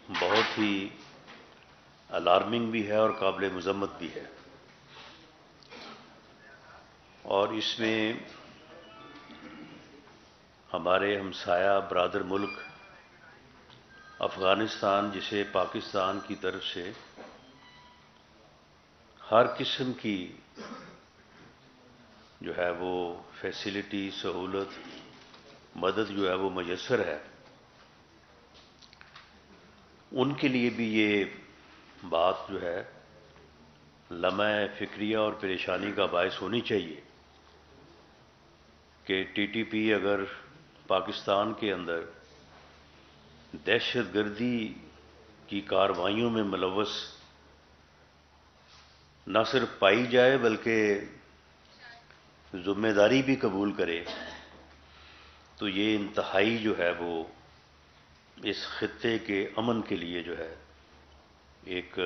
بہت ہی الارمنگ بھی ہے اور قابل مذمت بھی ہے، اور اس میں ہمارے ہمسایہ برادر ملک افغانستان، جسے پاکستان کی طرف سے ہر قسم کی جو ہے وہ فیسلٹی، سہولت، مدد جو ہے وہ میسر ہے، ان کے لیے بھی یہ بات جو ہے لمحہ فکریہ اور پریشانی کا باعث ہونی چاہیے کہ ٹی ٹی پی اگر پاکستان کے اندر دہشت گردی کی کارروائیوں میں ملوث نہ صرف پائی جائے بلکہ ذمہ داری بھی قبول کرے، تو یہ انتہائی جو ہے وہ اس خطے کے امن کے لیے جو ہے ایک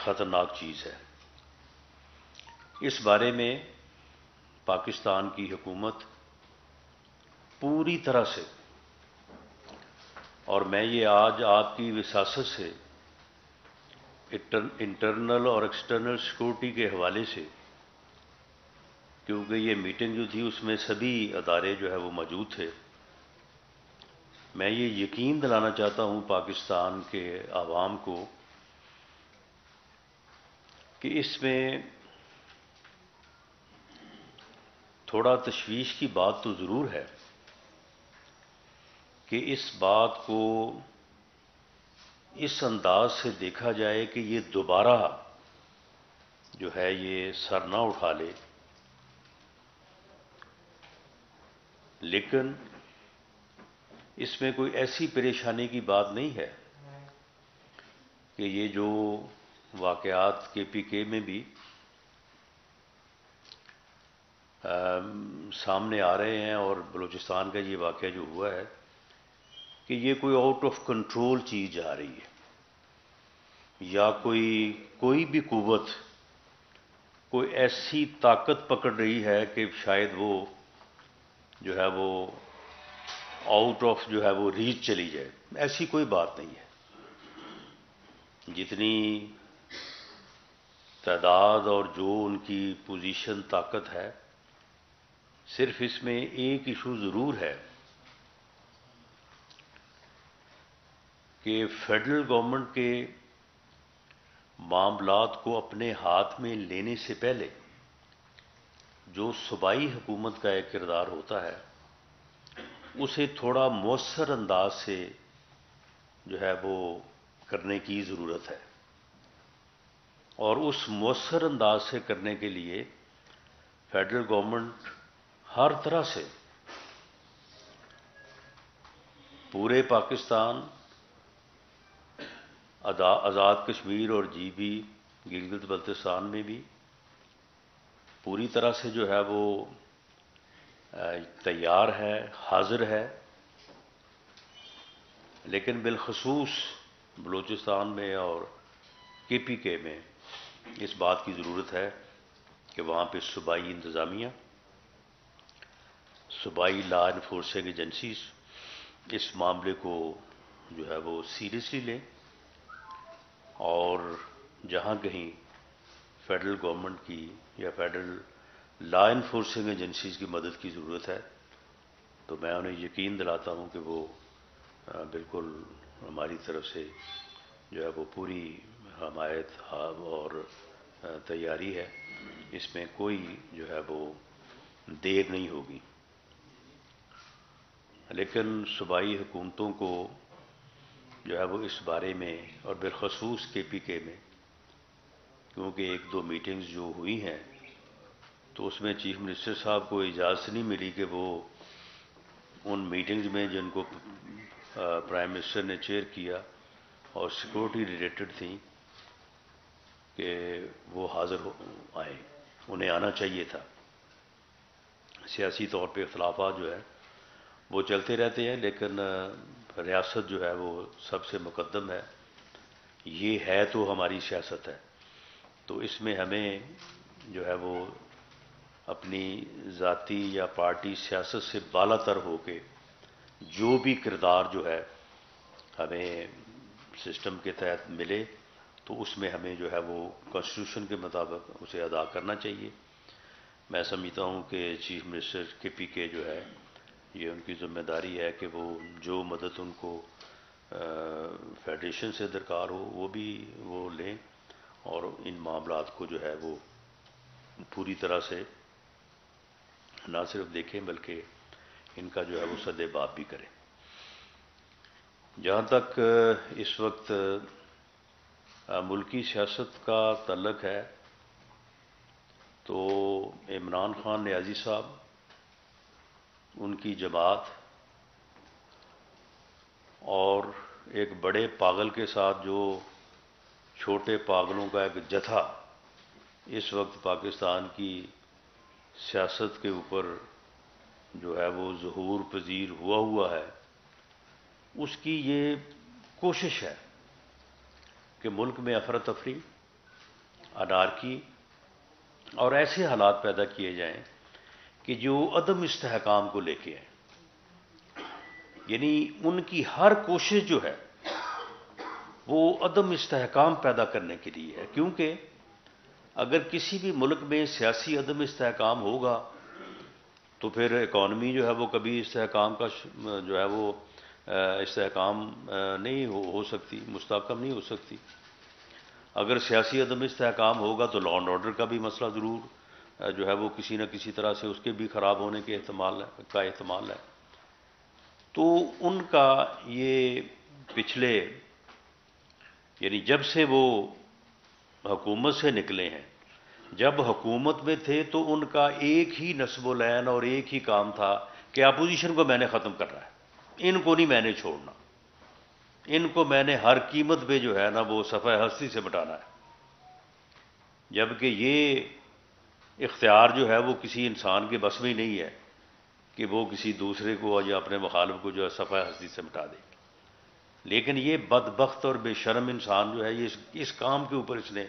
خطرناک چیز ہے۔ اس بارے میں پاکستان کی حکومت پوری طرح سے، اور میں یہ آج آپ کی وساست سے انٹرنل اور ایکسٹرنل سیکورٹی کے حوالے سے، کیونکہ یہ میٹنگ جو تھی اس میں سبھی ادارے جو ہے وہ موجود تھے، میں یہ یقین دلانا چاہتا ہوں پاکستان کے عوام کو کہ اس میں تھوڑا تشویش کی بات تو ضرور ہے کہ اس بات کو اس انداز سے دیکھا جائے کہ یہ دوبارہ جو ہے یہ سر نہ اٹھا لے، لیکن اس میں کوئی ایسی پریشانی کی بات نہیں ہے کہ یہ جو واقعات کے پی کے میں بھی سامنے آ رہے ہیں اور بلوچستان کا یہ واقعہ جو ہوا ہے کہ یہ کوئی آؤٹ آف کنٹرول چیز جا رہی ہے، یا کوئی بھی قوت کوئی ایسی طاقت پکڑ رہی ہے کہ شاید وہ جو ہے وہ آؤٹ آف جو ہے وہ ریچ چلی جائے۔ ایسی کوئی بات نہیں ہے۔ جتنی تعداد اور جو ان کی پوزیشن، طاقت ہے، صرف اس میں ایک ایشو ضرور ہے کہ فیڈرل گورنمنٹ کے معاملات کو اپنے ہاتھ میں لینے سے پہلے جو صوبائی حکومت کا ایک کردار ہوتا ہے اسے تھوڑا مؤثر انداز سے جو ہے وہ کرنے کی ضرورت ہے، اور اس مؤثر انداز سے کرنے کے لیے فیڈرل گورنمنٹ ہر طرح سے پورے پاکستان، آزاد کشمیر اور جی بی گلگت بلتستان میں بھی پوری طرح سے جو ہے وہ تیار ہے، حاضر ہے، لیکن بالخصوص بلوچستان میں اور کے پی کے میں اس بات کی ضرورت ہے کہ وہاں پہ صوبائی انتظامیہ، صوبائی لا انفورسنگ ایجنسیز اس معاملے کو جو ہے وہ سیریسلی لیں، اور جہاں کہیں فیڈرل گورنمنٹ کی یا فیڈرل لا انفورسنگ ایجنسیز کی مدد کی ضرورت ہے تو میں انہیں یقین دلاتا ہوں کہ وہ بالکل ہماری طرف سے جو ہے وہ پوری حمایت اور تیاری ہے، اس میں کوئی جو ہے وہ دیر نہیں ہوگی۔ لیکن صوبائی حکومتوں کو جو ہے وہ اس بارے میں، اور بالخصوص کے پی کے میں، کیونکہ ایک دو میٹنگز جو ہوئی ہیں تو اس میں چیف منسٹر صاحب کو اجازت نہیں ملی کہ وہ ان میٹنگز میں جن کو پرائم منسٹر نے چیئر کیا اور سیکورٹی ریلیٹڈ تھیں کہ وہ حاضر آئیں، انہیں آنا چاہیے تھا۔ سیاسی طور پہ اختلافات جو ہے وہ چلتے رہتے ہیں، لیکن ریاست جو ہے وہ سب سے مقدم ہے، یہ ہے تو ہماری سیاست ہے، تو اس میں ہمیں جو ہے وہ اپنی ذاتی یا پارٹی سیاست سے بالا تر ہو کے جو بھی کردار جو ہے ہمیں سسٹم کے تحت ملے تو اس میں ہمیں جو ہے وہ کانسٹیٹیوشن کے مطابق اسے ادا کرنا چاہیے۔ میں سمجھتا ہوں کہ چیف منسٹر کے پی کے جو ہے یہ ان کی ذمہ داری ہے کہ وہ جو مدد ان کو فیڈریشن سے درکار ہو وہ بھی وہ لیں اور ان معاملات کو جو ہے وہ پوری طرح سے نہ صرف دیکھیں بلکہ ان کا جو ہے وہ سد باب بھی کریں۔ جہاں تک اس وقت ملکی سیاست کا تعلق ہے تو عمران خان نیازی صاحب، ان کی جماعت اور ایک بڑے پاگل کے ساتھ جو چھوٹے پاگلوں کا ایک جتھا اس وقت پاکستان کی سیاست کے اوپر جو ہے وہ ظہور پذیر ہوا ہے، اس کی یہ کوشش ہے کہ ملک میں افراتفری، انارکی اور ایسے حالات پیدا کیے جائیں کہ جو عدم استحکام کو لے کے آئیں۔ یعنی ان کی ہر کوشش جو ہے وہ عدم استحکام پیدا کرنے کے لیے ہے، کیونکہ اگر کسی بھی ملک میں سیاسی عدم استحکام ہوگا تو پھر اکانومی جو ہے وہ کبھی استحکام کا جو ہے وہ استحکام نہیں ہو سکتی، مستحکم نہیں ہو سکتی۔ اگر سیاسی عدم استحکام ہوگا تو لا اینڈ آرڈر کا بھی مسئلہ ضرور جو ہے وہ کسی نہ کسی طرح سے اس کے بھی خراب ہونے کے احتمال ہے۔ تو ان کا یہ پچھلے یعنی جب سے وہ حکومت سے نکلے ہیں، جب حکومت میں تھے تو ان کا ایک ہی نصب و لعن اور ایک ہی کام تھا کہ اپوزیشن کو میں نے ختم کرنا ہے، ان کو نہیں میں نے چھوڑنا، ان کو میں نے ہر قیمت پہ جو ہے نا وہ صفحہ ہستی سے مٹانا ہے۔ جبکہ یہ اختیار جو ہے وہ کسی انسان کے بس میں ہی نہیں ہے کہ وہ کسی دوسرے کو یا اپنے مخالف کو جو ہے صفحہ ہستی سے مٹا دے۔ لیکن یہ بدبخت اور بے شرم انسان جو ہے یہ اس کام کے اوپر اس نے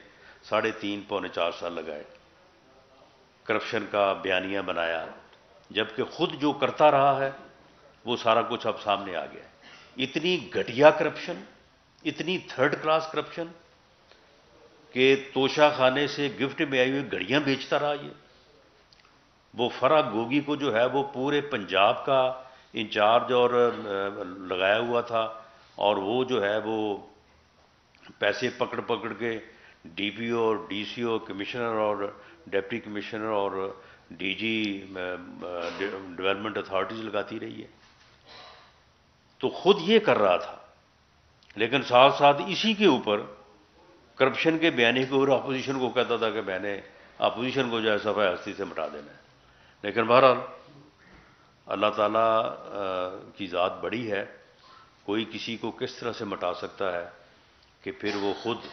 3.5 پونے 4 سال لگائے، کرپشن کا بیانیہ بنایا، جبکہ خود جو کرتا رہا ہے وہ سارا کچھ اب سامنے آ گیا ہے۔ اتنی گھٹیا کرپشن، اتنی تھرڈ کلاس کرپشن کہ توشہ خانے سے گفٹ میں آئی ہوئی گھڑیاں بیچتا رہا یہ۔ وہ فرح گوگی کو جو ہے وہ پورے پنجاب کا انچارج اور لگایا ہوا تھا، اور وہ جو ہے وہ پیسے پکڑ کے ڈی پی او اور ڈی سی او، کمشنر اور ڈپٹی کمشنر اور ڈی جی ڈیولپمنٹ اتھارٹیز لگاتی رہی ہے۔ تو خود یہ کر رہا تھا، لیکن ساتھ ساتھ اسی کے اوپر کرپشن کے بیانیے کے اوپر اپوزیشن کو کہتا تھا کہ میں نے اپوزیشن کو جو ہے صفحہ ہستی سے مٹا دینا ہے۔ لیکن بہرحال اللہ تعالیٰ کی ذات بڑی ہے، کوئی کسی کو کس طرح سے مٹا سکتا ہے کہ پھر وہ خود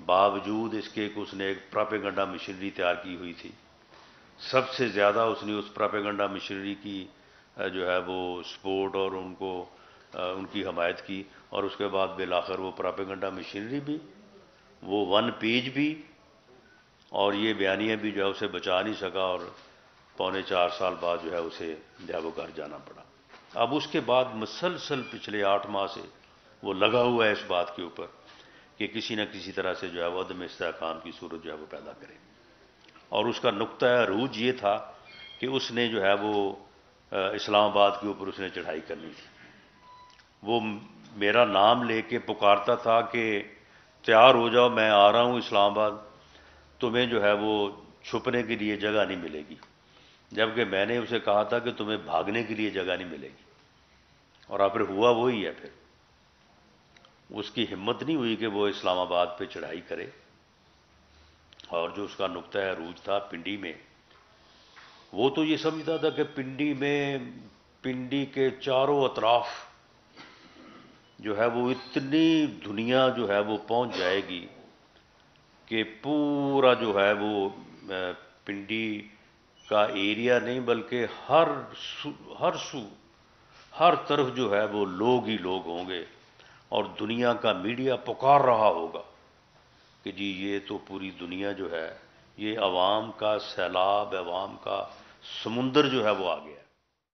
باوجود اس کے اس نے ایک پراپیگنڈا مشینری تیار کی ہوئی تھی، سب سے زیادہ اس نے اس پراپیگنڈا مشینری کی جو ہے وہ سپورٹ اور ان کی حمایت کی، اور اس کے بعد بالآخر وہ پراپیگنڈا مشینری بھی، وہ 1 پیج بھی، اور یہ بیانیہ بھی جو ہے اسے بچا نہیں سکا، اور پونے 4 سال بعد جو ہے اسے وہ گھر جانا پڑا۔ اب اس کے بعد مسلسل پچھلے 8 ماہ سے وہ لگا ہوا ہے اس بات کے اوپر کہ کسی نہ کسی طرح سے جو ہے وہ عدم استحکام کی صورت جو ہے وہ پیدا کرے، اور اس کا نقطہ عروج یہ تھا کہ اس نے جو ہے وہ اسلام آباد کے اوپر اس نے چڑھائی کرنی تھی۔ وہ میرا نام لے کے پکارتا تھا کہ تیار ہو جاؤ، میں آ رہا ہوں اسلام آباد، تمہیں جو ہے وہ چھپنے کے لیے جگہ نہیں ملے گی، جبکہ میں نے اسے کہا تھا کہ تمہیں بھاگنے کے لیے جگہ نہیں ملے گی، اور پھر ہوا وہی ہے۔ پھر اس کی ہمت نہیں ہوئی کہ وہ اسلام آباد پہ چڑھائی کرے، اور جو اس کا نقطہ عروج تھا پنڈی میں، وہ تو یہ سمجھتا تھا کہ پنڈی کے چاروں اطراف جو ہے وہ اتنی دنیا جو ہے وہ پہنچ جائے گی کہ پورا جو ہے وہ پنڈی کا ایریا نہیں بلکہ ہر طرف جو ہے وہ لوگ ہی لوگ ہوں گے، اور دنیا کا میڈیا پکار رہا ہوگا کہ جی یہ تو پوری دنیا جو ہے، یہ عوام کا سیلاب، عوام کا سمندر جو ہے وہ آ گیا ہے۔